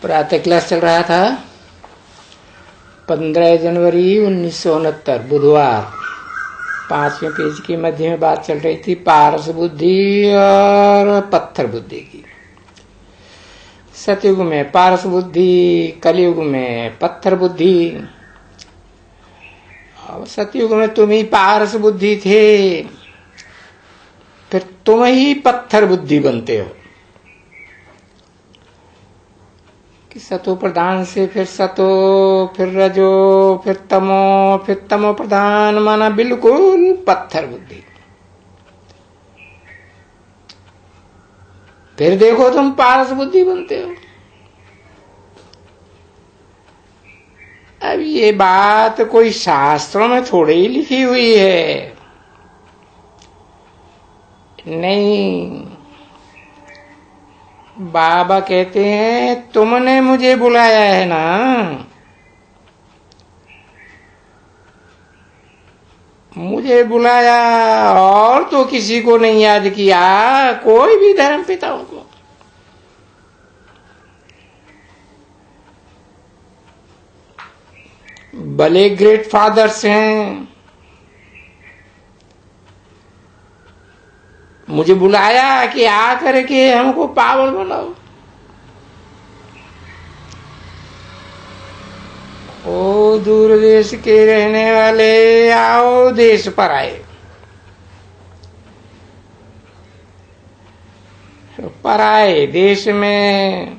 प्रातः क्लास चल रहा था। 15 जनवरी 1969 बुधवार। 5वें पेज के मध्य में बात चल रही थी पारस बुद्धि और पत्थर बुद्धि की। सतयुग में पारस बुद्धि, कलयुग में पत्थर बुद्धि। अब सतयुग में तुम ही पारस बुद्धि थे, फिर तुम ही पत्थर बुद्धि बनते हो कि सतो प्रधान से फिर सतो, फिर रजो, फिर तमो प्रधान, माना बिल्कुल पत्थर बुद्धि। फिर देखो तुम पारस बुद्धि बनते हो। अब ये बात कोई शास्त्रों में थोड़ी ही लिखी हुई है, नहीं। बाबा कहते हैं तुमने मुझे बुलाया है ना, मुझे बुलाया और तो किसी को नहीं याद किया, कोई भी धर्म पिताओं को। भले ग्रेट फादर्स हैं, मुझे बुलाया कि आकर के हमको पावन बनाओ। ओ दूर देश के रहने वाले, आओ देश पर आए। पर आए देश में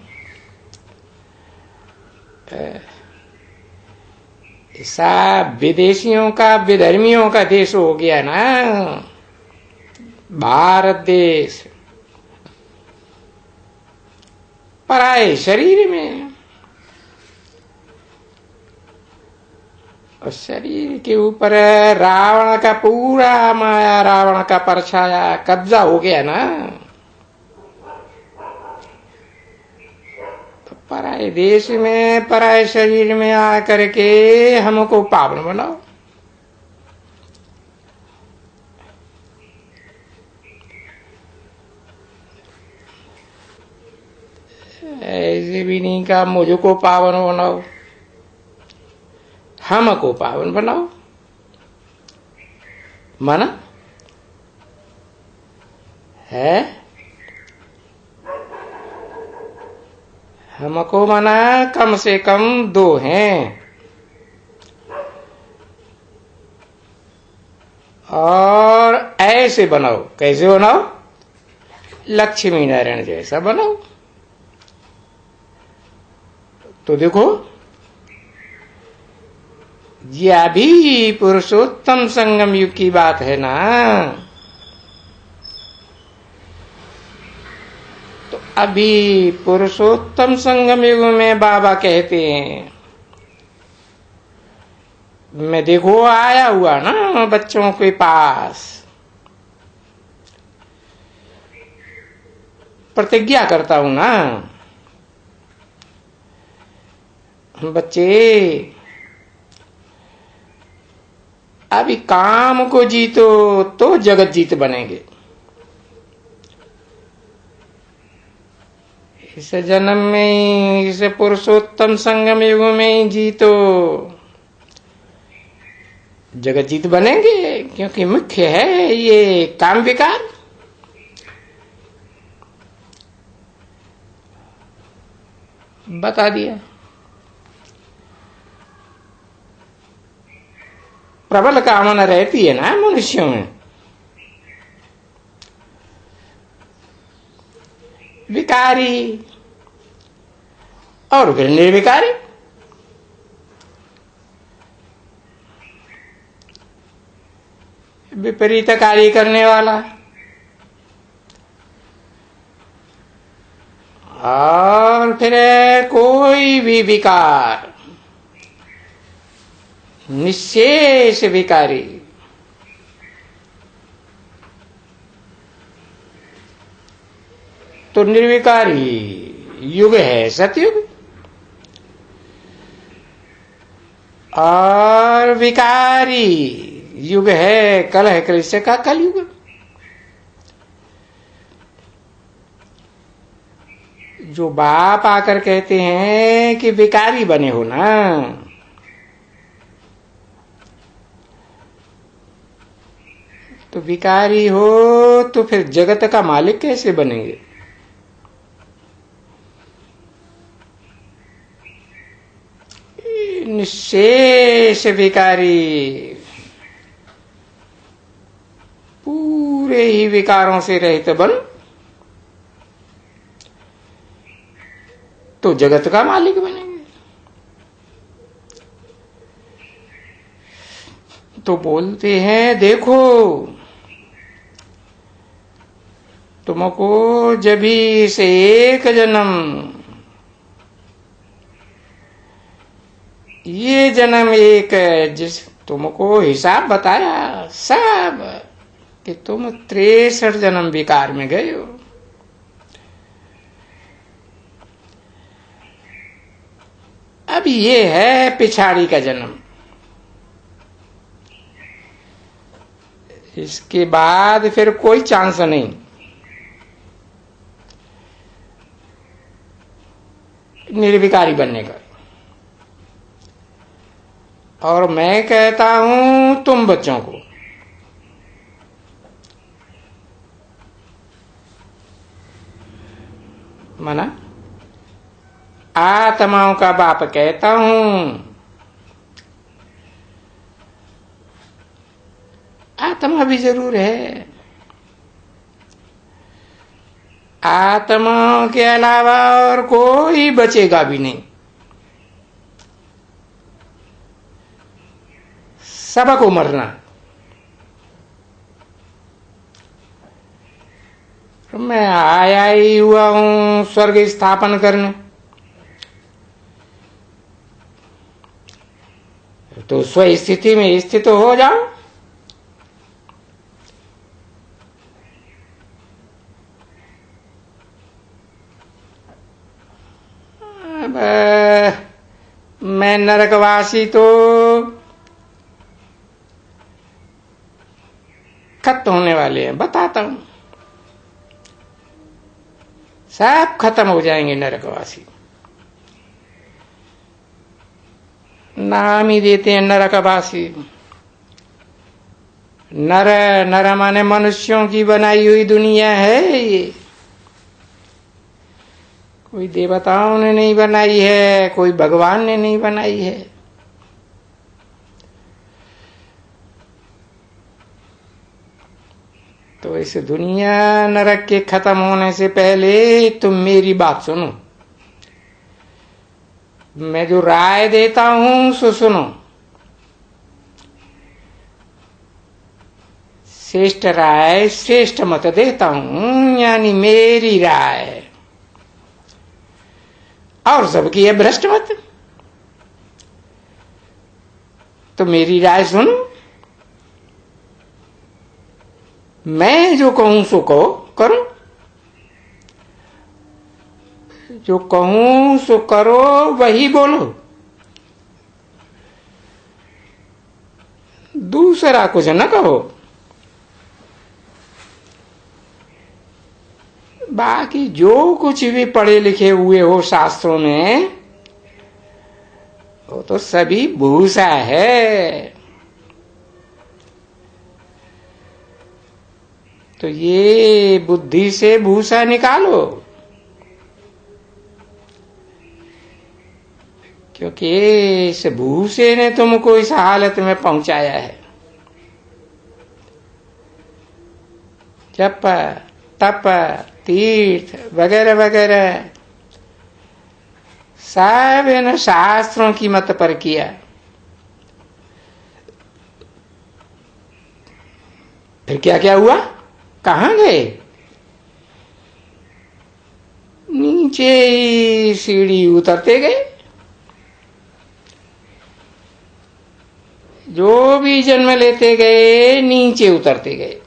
ऐसा विदेशियों का, विधर्मियों का देश हो गया ना भारत देश। पराए शरीर में, और शरीर के ऊपर रावण का पूरा माया, रावण का परछाया कब्जा हो गया ना। तो पराए देश में, पराए शरीर में आकर के हमको पावन बनाओ। ऐसे भी नहीं कहा मुझको पावन बनाओ, हमको पावन बनाओ। माना है हमको, माना कम से कम 2 हैं, और ऐसे बनाओ। कैसे बनाओ? लक्ष्मी नारायण जैसा बनाओ। तो देखो, ये अभी पुरुषोत्तम संगम युग की बात है ना। तो अभी पुरुषोत्तम संगम युग में बाबा कहते हैं, मैं देखो आया हुआ ना बच्चों के पास, प्रतिज्ञा करता हूं ना, बच्चे अभी काम को जीतो तो जगत जीत बनेंगे। इस जन्म में, इस पुरुषोत्तम संगम युग में ही जीतो, जगत जीत बनेंगे। क्योंकि मुख्य है ये काम विकार। बता दिया। प्रबल कामना रहती है ना मनुष्यों में, विकारी और फिर निर्विकारी। विपरीत कार्य करने वाला, और फिर कोई भी विकार, निशेष विकारी। तो निर्विकारी युग है सतयुग, और विकारी युग है कलह क्लेश का कलयुग। जो बाप आकर कहते हैं कि भिखारी बने हो ना, तो भिखारी हो तो फिर जगत का मालिक कैसे बनेंगे? निशेष भिखारी, पूरे ही विकारों से रहित बन तो जगत का मालिक बनेंगे। तो बोलते हैं देखो तुमको जभी से एक जन्म, ये जन्म एक जिस तुमको हिसाब बताया सब कि तुम 63 जन्म विकार में गए हो। अब ये है पिछाड़ी का जन्म, इसके बाद फिर कोई चांस नहीं। निर्विकारी बनने का। और मैं कहता हूं तुम बच्चों को मना, आत्माओं का बाप कहता हूं, आत्मा भी जरूर है। आत्मा के अलावा और कोई बचेगा भी नहीं, सबको मरना। मैं आया ही हुआ हूं स्वर्ग स्थापन करने, तो स्वस्थिति में स्थित हो जाओ। अब मैं नरकवासी तो खत्म होने वाले हैं, बताता हूं, सब खत्म हो जाएंगे नरकवासी। नाम ही देते हैं नरकवासी। नर नर माने मनुष्यों की बनाई हुई दुनिया है ये, कोई देवताओं ने नहीं बनाई है, कोई भगवान ने नहीं बनाई है। तो इस दुनिया नरक के खत्म होने से पहले तुम मेरी बात सुनो। मैं जो राय देता हूं सो सुनो। श्रेष्ठ राय श्रेष्ठ मत देता हूं, यानी मेरी राय, और सबकी है भ्रष्ट मत। तो मेरी राय सुनो, मैं जो कहूं सो कहो करो, जो कहूं सो करो वही बोलो, दूसरा कुछ न कहो। बाकी जो कुछ भी पढ़े लिखे हुए हो शास्त्रों में, वो तो सभी भूसा है। तो ये बुद्धि से भूसा निकालो, क्योंकि इस भूसे ने तुमको इस हालत में पहुंचाया है। जप तप तीर्थ वगैरह वगैरह सब इन शास्त्रों की मत पर किया। फिर क्या क्या हुआ, कहां गए? नीचे ही सीढ़ी उतरते गए। जो भी जन्म लेते गए नीचे उतरते गए।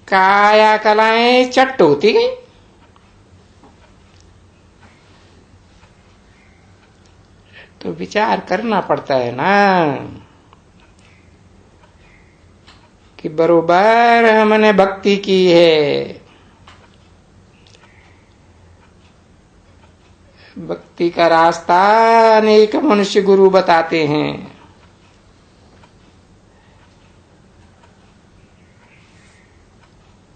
काया कलाएं चट्ट होती गई। तो विचार करना पड़ता है ना कि बरोबर हमने भक्ति की है। भक्ति का रास्ता अनेक मनुष्य गुरु बताते हैं।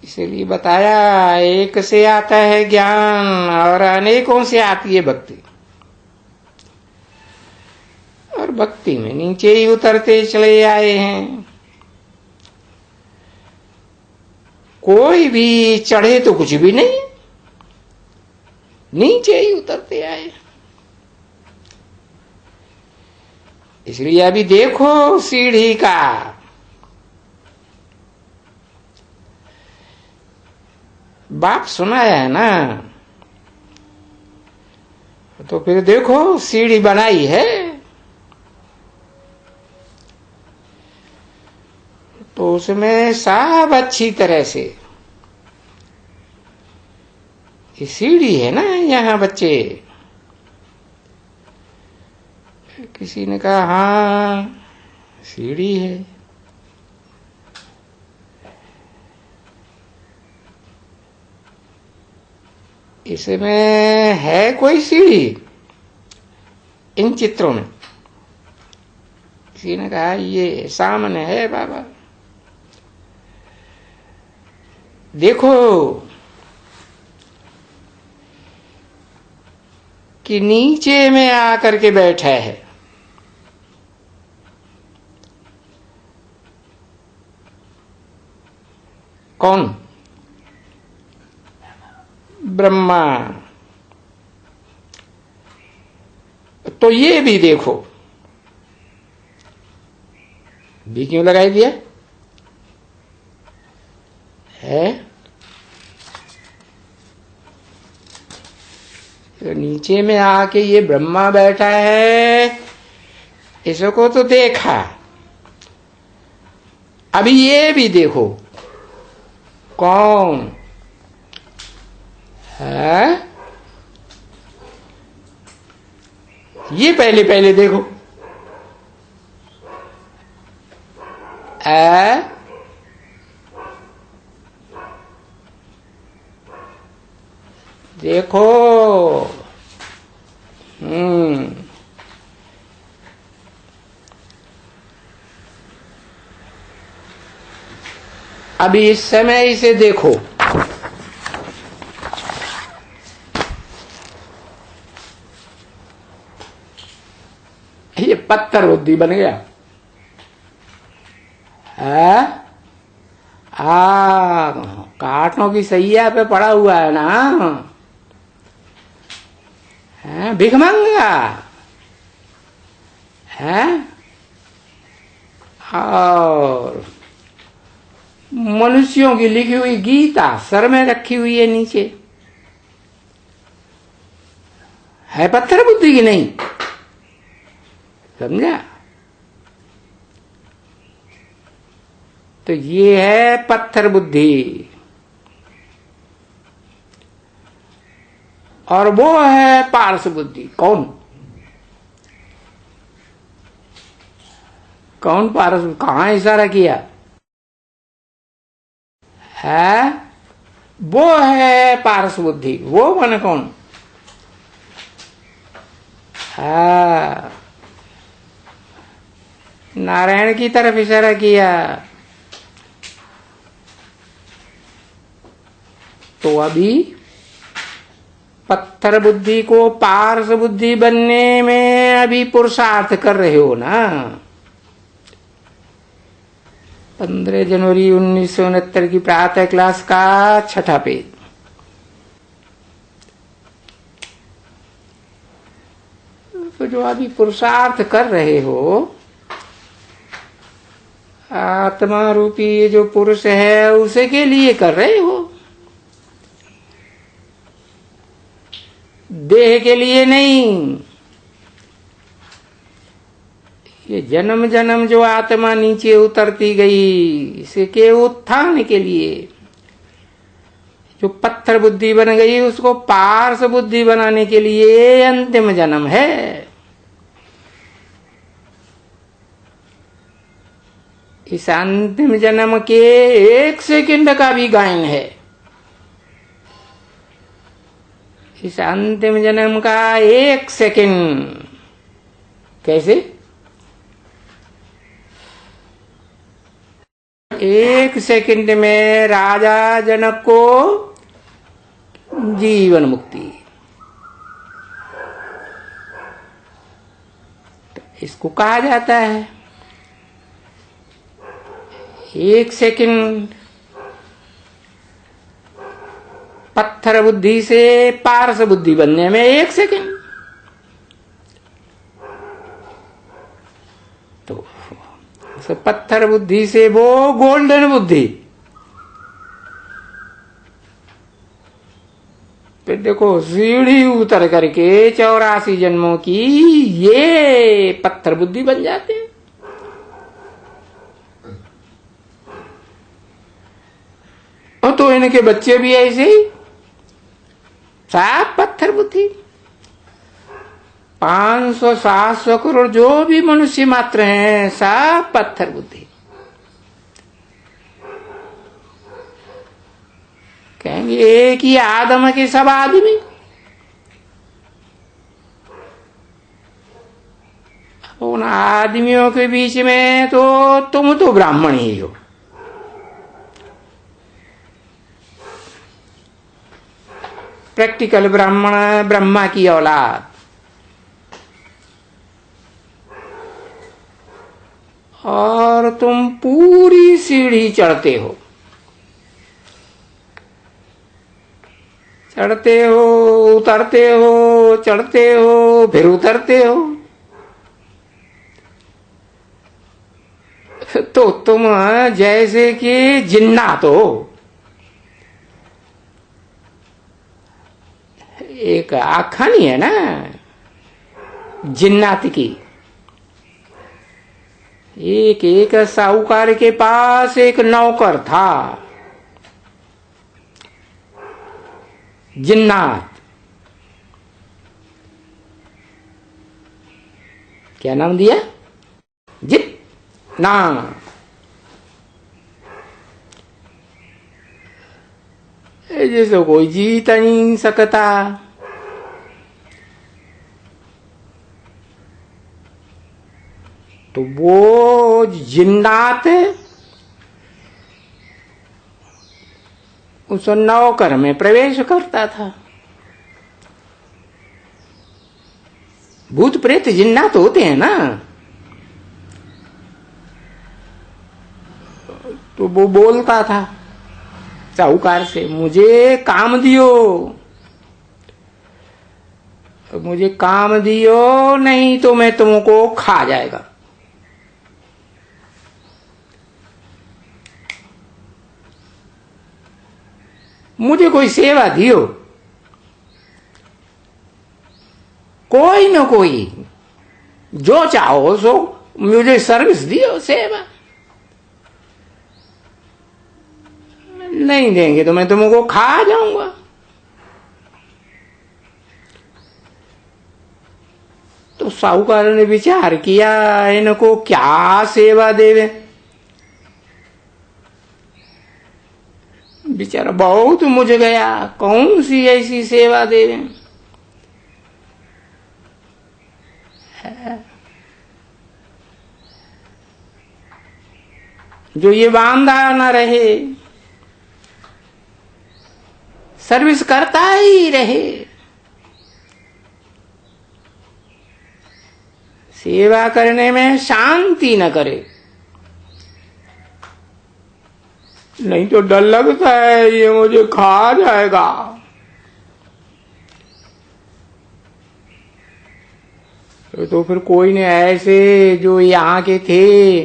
इसलिए बताया, एक से आता है ज्ञान और अनेकों से आती है भक्ति। और भक्ति में नीचे ही उतरते चले आए हैं। कोई भी चढ़े तो कुछ भी नहीं, नीचे ही उतरते आए। इसलिए अभी देखो सीढ़ी का, बाप सुनाया है ना, तो फिर देखो सीढ़ी बनाई है, तो उसमें सब अच्छी तरह से, ये सीढ़ी है ना। यहाँ बच्चे, किसी ने कहा हाँ सीढ़ी है, इसमें है कोई सीढ़ी इन चित्रों में? किसी ने कहा ये सामने है बाबा। देखो कि नीचे में आकर के बैठा है। कौन? ब्रह्मा। तो ये भी देखो, भी क्यों लगाई दिया है? तो नीचे में आके ये ब्रह्मा बैठा है, इसको तो देखा। अभी ये भी देखो, कौन है? ये पहले पहले देखो, देखो। अभी इस समय इसे देखो, ये पत्थर बुद्धि बन गया है। कांटों की सैया पे पड़ा हुआ है ना, है भिखमंगा है। और मनुष्यों की लिखी हुई गीता सर में रखी हुई है नीचे, है पत्थर बुद्धि की नहीं? समझा? तो ये है पत्थर बुद्धि, और वो है पारस बुद्धि। कौन कौन पारस? कहां इशारा किया है? वो है पारस बुद्धि। वो माने कौन? नारायण की तरफ इशारा किया। तो अभी पत्थर बुद्धि को पारस बुद्धि बनने में अभी पुरुषार्थ कर रहे हो ना। 15 जनवरी 1969 की प्रातः क्लास का 6ठा पेज। तो जो अभी पुरुषार्थ कर रहे हो, आत्मा रूपी ये जो पुरुष है उसे के लिए कर रहे हो, देह के लिए नहीं। ये जन्म जन्म जो आत्मा नीचे उतरती गई, इसके उत्थान के लिए जो पत्थर बुद्धि बन गई उसको पारस बुद्धि बनाने के लिए अंतिम जन्म है। इस अंतिम जन्म के 1 सेकंड का भी गायन है। इस अंतिम जन्म का 1 सेकंड कैसे? 1 सेकंड में राजा जनक को जीवन मुक्ति। तो इसको कहा जाता है 1 सेकंड। पत्थर बुद्धि से पारस बुद्धि बनने में 1 सेकंड। तो पत्थर बुद्धि से वो गोल्डन बुद्धि। फिर देखो सीढ़ी उतर करके 84 जन्मों की ये पत्थर बुद्धि बन जाते हैं। और तो इनके बच्चे भी ऐसे ही सब पत्थर बुद्धि। 500-700 करोड़ जो भी मनुष्य मात्र हैं सब पत्थर बुद्धि। कहेंगे एक ही आदम के सब आदमी। उन आदमियों के बीच में तो तुम तो ब्राह्मण ही हो। प्रैक्टिकल ब्राह्मण, ब्रह्मा की औलाद। और तुम पूरी सीढ़ी चढ़ते हो, चढ़ते हो, उतरते हो, चढ़ते हो, फिर उतरते हो। तो तुम जैसे कि जिन्नात हो। एक आखानी है ना जिन्नात की। एक साहूकार के पास एक नौकर था जिन्नात। क्या नाम दिया? जिन्नात। जैसे कोई जीत नहीं सकता। तो वो जिन्नात उस नौकर में प्रवेश करता था। भूत प्रेत जिन्नात होते हैं ना, तो वो बोलता था साहूकार से, मुझे काम दियो, मुझे काम दियो, नहीं तो मैं तुमको खा जाएगा। मुझे कोई सेवा दियो, कोई न कोई, जो चाहो सो मुझे सर्विस दियो, सेवा। नहीं देंगे तो मैं तुमको खा जाऊंगा। तो साहूकार ने विचार किया इनको क्या सेवा देवे। बेचारा बहुत मुझ गया, कौन सी ऐसी सेवा देवे। जो ये बांधा न रहे, सर्विस करता ही रहे, सेवा करने में शांति न करे। नहीं तो डर लगता है ये मुझे खा जाएगा। तो फिर कोई ने ऐसे जो यहाँ के थे,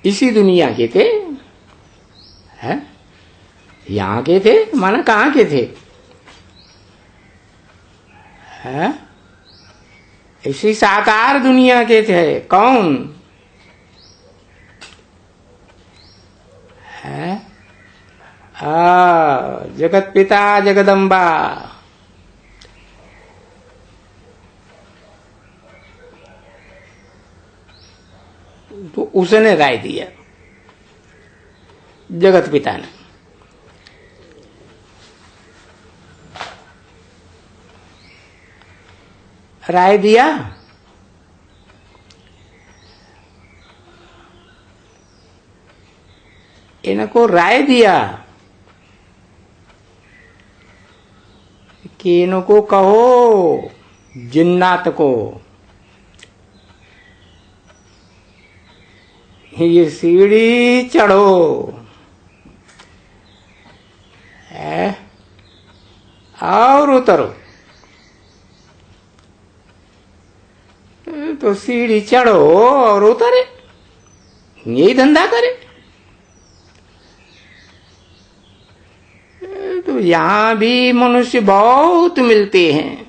इसी दुनिया के थे, यहाँ के थे, माना कहाँ के थे, इसी साकार दुनिया के थे। कौन है? जगत पिता जगदम्बा। तो उसने राय दिया, जगत पिता ने। राय दिया, इनको राय दिया कि इनको कहो जिन्नात को ये सीढ़ी चढ़ो, और उतरो। तो सीढ़ी चढ़ो और उतरे, यही धंधा करे। तो यहां भी मनुष्य बहुत मिलते हैं,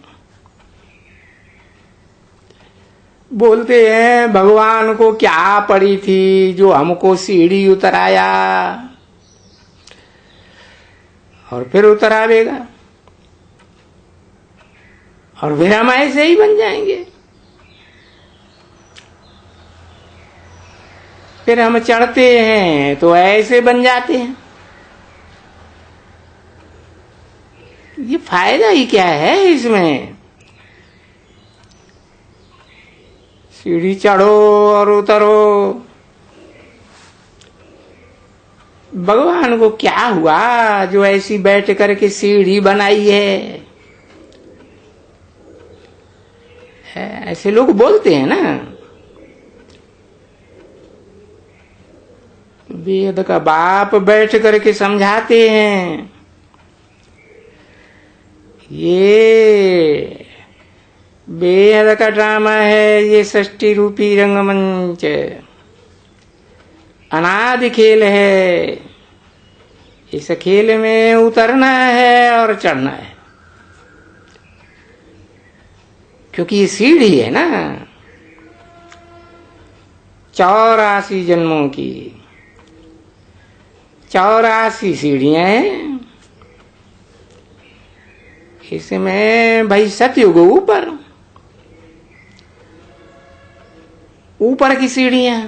बोलते हैं भगवान को क्या पड़ी थी जो हमको सीढ़ी उतराया और फिर उतरावेगा, और फिर हम ऐसे ही बन जाएंगे। फिर हम चढ़ते हैं तो ऐसे बन जाते हैं। ये फायदा ही क्या है इसमें? सीढ़ी चढ़ो और उतरो। भगवान को क्या हुआ जो ऐसी बैठ करके सीढ़ी बनाई है? ऐसे लोग बोलते हैं ना। वेद का बाप बैठ करके समझाते हैं, ये वेद का ड्रामा है, ये सृष्टि रूपी रंगमंच अनादि खेल है। इस खेल में उतरना है और चढ़ना है, क्योंकि ये सीढ़ी है ना 84 जन्मों की। 84 सीढ़ियां हैं। इसमें भाई सतयुग ऊपर की सीढ़ियां,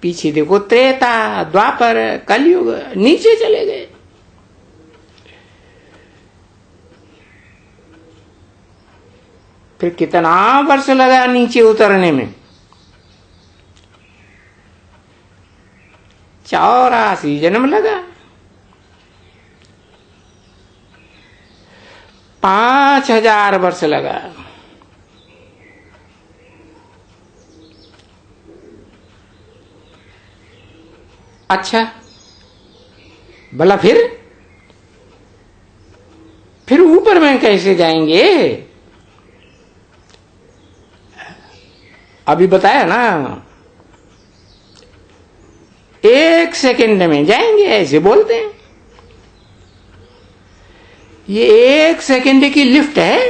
पीछे देखो त्रेता, द्वापर, कलयुग, नीचे चले गए। फिर कितना वर्ष लगा नीचे उतरने में? 84 जन्म लगा। 5000 वर्ष लगा। अच्छा, भला फिर ऊपर में कैसे जाएंगे? अभी बताया ना, 1 सेकंड में जाएंगे, ऐसे बोलते हैं। ये 1 सेकंड की लिफ्ट है।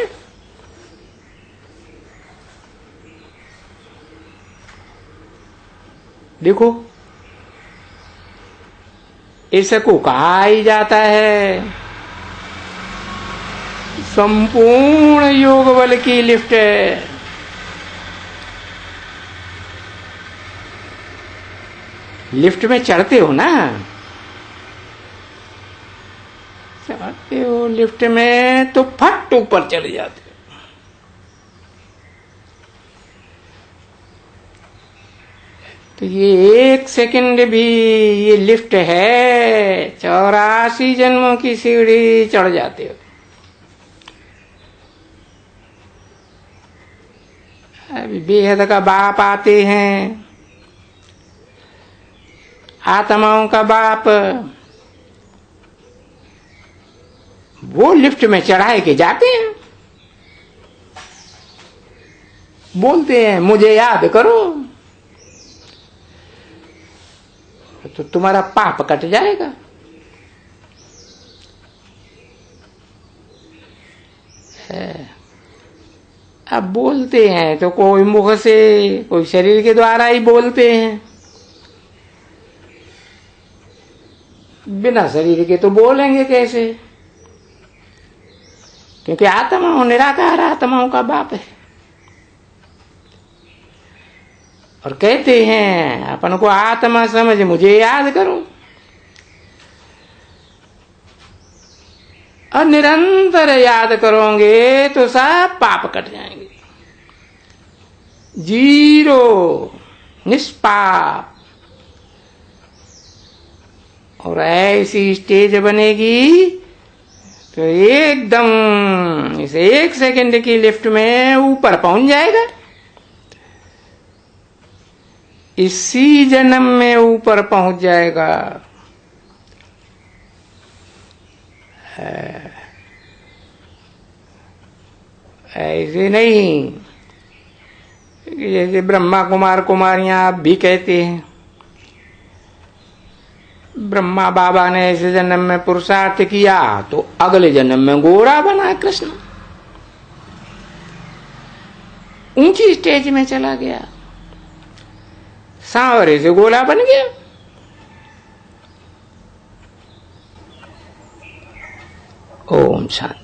देखो, इसको कहा ही जाता है संपूर्ण योग बल की लिफ्ट है। लिफ्ट में चढ़ते हो ना, चढ़ते हो लिफ्ट में तो फट ऊपर चले जाते हो। तो ये 1 सेकंड भी ये लिफ्ट है, 84 जन्मों की सीढ़ी चढ़ जाते हो। अभी बेहद का बाप आते हैं, आत्माओं का बाप, वो लिफ्ट में चढ़ाए के जाते हैं, बोलते हैं मुझे याद करो, तो तुम्हारा पाप कट जाएगा। अब बोलते हैं तो कोई मुख से, कोई शरीर के द्वारा ही बोलते हैं, बिना शरीर के तो बोलेंगे कैसे? क्योंकि आत्मा निराकार आत्माओं का बाप है। और कहते हैं अपन को आत्मा समझ मुझे याद करो, और निरंतर याद करोगे तो सब पाप कट जाएंगे, जीरो निष्पाप। और ऐसी स्टेज बनेगी तो एकदम इस 1 सेकंड की लिफ्ट में ऊपर पहुंच जाएगा, इसी जन्म में ऊपर पहुंच जाएगा। ऐसे नहीं जैसे ब्रह्मा कुमार कुमारियां आप भी कहते हैं, ब्रह्मा बाबा ने इस जन्म में पुरुषार्थ किया तो अगले जन्म में गोरा बना कृष्ण, ऊंची स्टेज में चला गया, सांवरे से गोला बन गया। ओम शांति।